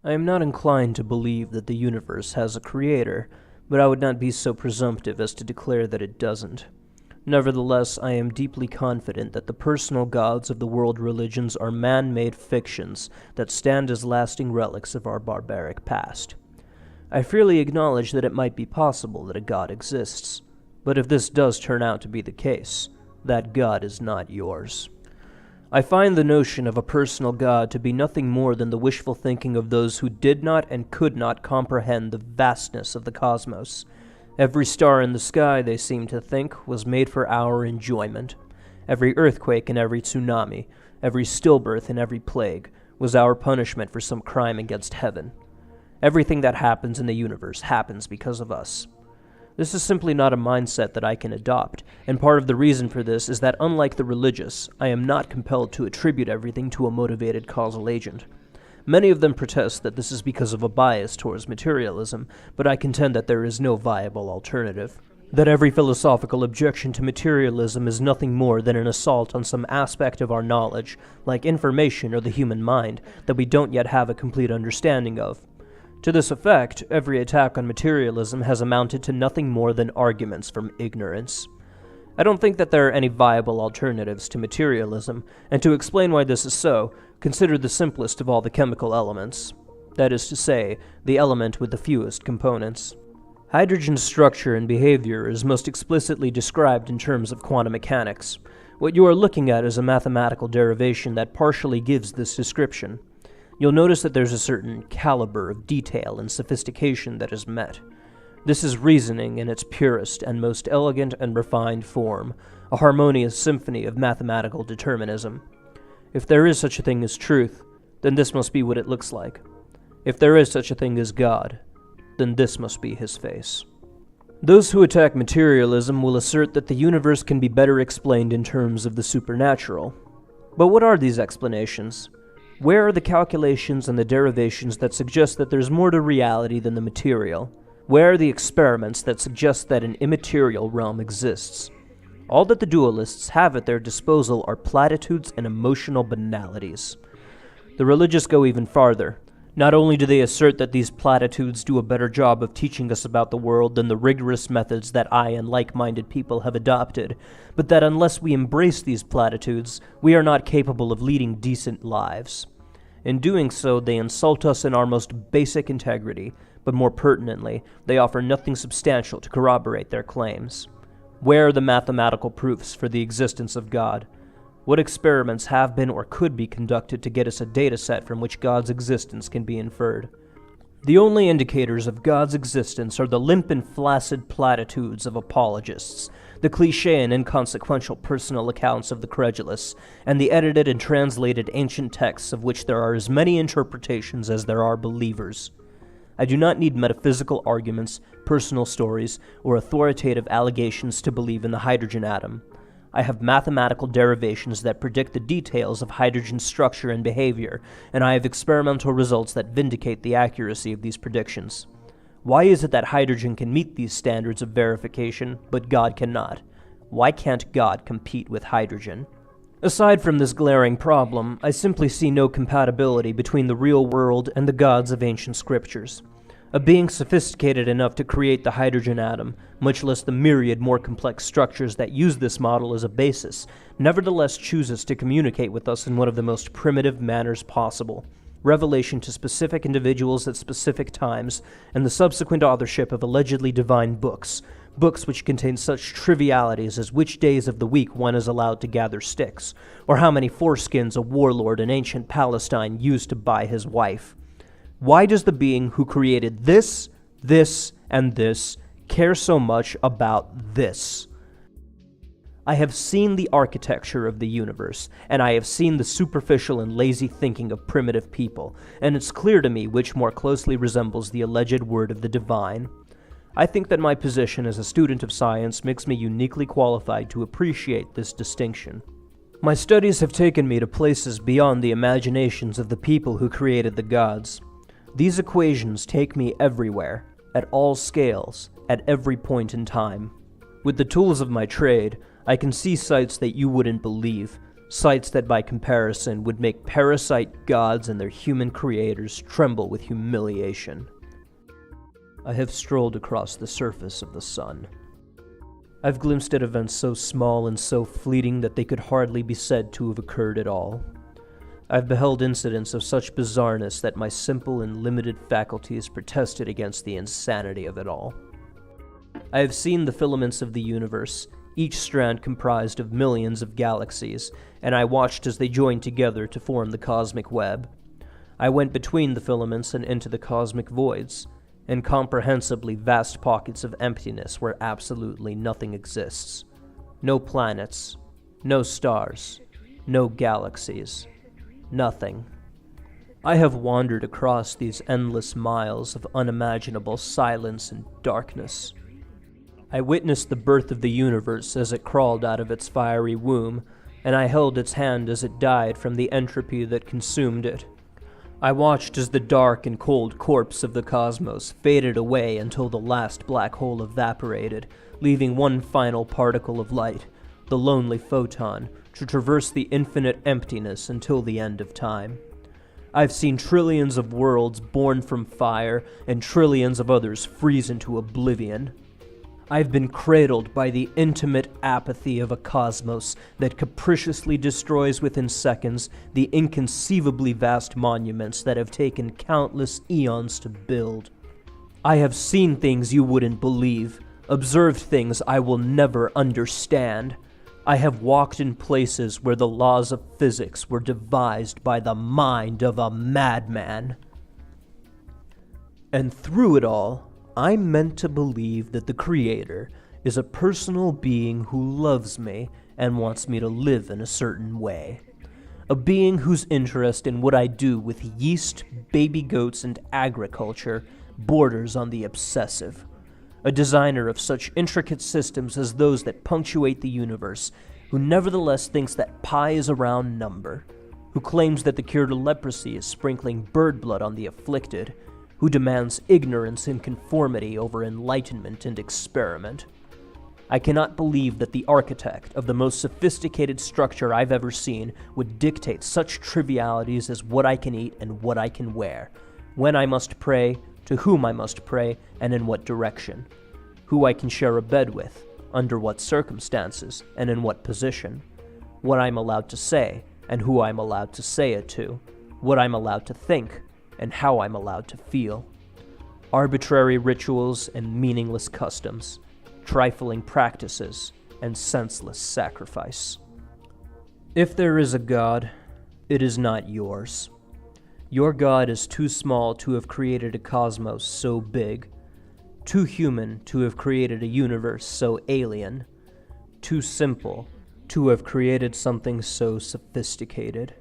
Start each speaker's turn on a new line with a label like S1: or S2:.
S1: I am not inclined to believe that the universe has a creator, but I would not be so presumptive as to declare that it doesn't. Nevertheless, I am deeply confident that the personal gods of the world religions are man-made fictions that stand as lasting relics of our barbaric past. I freely acknowledge that it might be possible that a god exists, but if this does turn out to be the case, that god is not yours. I find the notion of a personal god to be nothing more than the wishful thinking of those who did not and could not comprehend the vastness of the cosmos. Every star in the sky, they seem to think, was made for our enjoyment. Every earthquake and every tsunami, every stillbirth and every plague, was our punishment for some crime against heaven. Everything that happens in the universe happens because of us. This is simply not a mindset that I can adopt, and part of the reason for this is that unlike the religious, I am not compelled to attribute everything to a motivated causal agent. Many of them protest that this is because of a bias towards materialism, but I contend that there is no viable alternative. That every philosophical objection to materialism is nothing more than an assault on some aspect of our knowledge, like information or the human mind, that we don't yet have a complete understanding of. To this effect, every attack on materialism has amounted to nothing more than arguments from ignorance. I don't think that there are any viable alternatives to materialism, and to explain why this is so, consider the simplest of all the chemical elements. That is to say, the element with the fewest components. Hydrogen's structure and behavior is most explicitly described in terms of quantum mechanics. What you are looking at is a mathematical derivation that partially gives this description. You'll notice that there's a certain caliber of detail and sophistication that is met. This is reasoning in its purest and most elegant and refined form, a harmonious symphony of mathematical determinism. If there is such a thing as truth, then this must be what it looks like. If there is such a thing as God, then this must be his face. Those who attack materialism will assert that the universe can be better explained in terms of the supernatural. But what are these explanations? Where are the calculations and the derivations that suggest that there's more to reality than the material? Where are the experiments that suggest that an immaterial realm exists? All that the dualists have at their disposal are platitudes and emotional banalities. The religious go even farther. Not only do they assert that these platitudes do a better job of teaching us about the world than the rigorous methods that I and like-minded people have adopted, but that unless we embrace these platitudes, we are not capable of leading decent lives. In doing so, they insult us in our most basic integrity, but more pertinently, they offer nothing substantial to corroborate their claims. Where are the mathematical proofs for the existence of God? What experiments have been or could be conducted to get us a data set from which God's existence can be inferred? The only indicators of God's existence are the limp and flaccid platitudes of apologists, the cliché and inconsequential personal accounts of the credulous, and the edited and translated ancient texts of which there are as many interpretations as there are believers. I do not need metaphysical arguments, personal stories, or authoritative allegations to believe in the hydrogen atom. I have mathematical derivations that predict the details of hydrogen's structure and behavior, and I have experimental results that vindicate the accuracy of these predictions. Why is it that hydrogen can meet these standards of verification, but God cannot? Why can't God compete with hydrogen? Aside from this glaring problem, I simply see no compatibility between the real world and the gods of ancient scriptures. A being sophisticated enough to create the hydrogen atom, much less the myriad more complex structures that use this model as a basis, nevertheless chooses to communicate with us in one of the most primitive manners possible. Revelation to specific individuals at specific times, and the subsequent authorship of allegedly divine books which contain such trivialities as which days of the week one is allowed to gather sticks, or how many foreskins a warlord in ancient Palestine used to buy his wife. Why does the being who created this, and this care so much about this? I have seen the architecture of the universe, and I have seen the superficial and lazy thinking of primitive people, and it's clear to me which more closely resembles the alleged word of the divine. I think that my position as a student of science makes me uniquely qualified to appreciate this distinction. My studies have taken me to places beyond the imaginations of the people who created the gods. These equations take me everywhere, at all scales, at every point in time. With the tools of my trade, I can see sights that you wouldn't believe, sights that by comparison would make parasite gods and their human creators tremble with humiliation. I have strolled across the surface of the sun. I've glimpsed at events so small and so fleeting that they could hardly be said to have occurred at all. I've beheld incidents of such bizarreness that my simple and limited faculties protested against the insanity of it all. I have seen the filaments of the universe, each strand comprised of millions of galaxies, and I watched as they joined together to form the cosmic web. I went between the filaments and into the cosmic voids, incomprehensibly vast pockets of emptiness where absolutely nothing exists. No planets, no stars, no galaxies, nothing. I have wandered across these endless miles of unimaginable silence and darkness. I witnessed the birth of the universe as it crawled out of its fiery womb, and I held its hand as it died from the entropy that consumed it. I watched as the dark and cold corpse of the cosmos faded away until the last black hole evaporated, leaving one final particle of light, the lonely photon, to traverse the infinite emptiness until the end of time. I've seen trillions of worlds born from fire and trillions of others freeze into oblivion. I've been cradled by the intimate apathy of a cosmos that capriciously destroys within seconds the inconceivably vast monuments that have taken countless eons to build. I have seen things you wouldn't believe, observed things I will never understand. I have walked in places where the laws of physics were devised by the mind of a madman. And through it all, I'm meant to believe that the Creator is a personal being who loves me and wants me to live in a certain way. A being whose interest in what I do with yeast, baby goats, and agriculture borders on the obsessive. A designer of such intricate systems as those that punctuate the universe, who nevertheless thinks that pi is a round number, who claims that the cure to leprosy is sprinkling bird blood on the afflicted, who demands ignorance and conformity over enlightenment and experiment. I cannot believe that the architect of the most sophisticated structure I've ever seen would dictate such trivialities as what I can eat and what I can wear, when I must pray, to whom I must pray, and in what direction, who I can share a bed with, under what circumstances, and in what position, what I'm allowed to say, and who I'm allowed to say it to, what I'm allowed to think, and how I'm allowed to feel. Arbitrary rituals and meaningless customs, trifling practices, and senseless sacrifice. If there is a God, it is not yours. Your God is too small to have created a cosmos so big, too human to have created a universe so alien, too simple to have created something so sophisticated.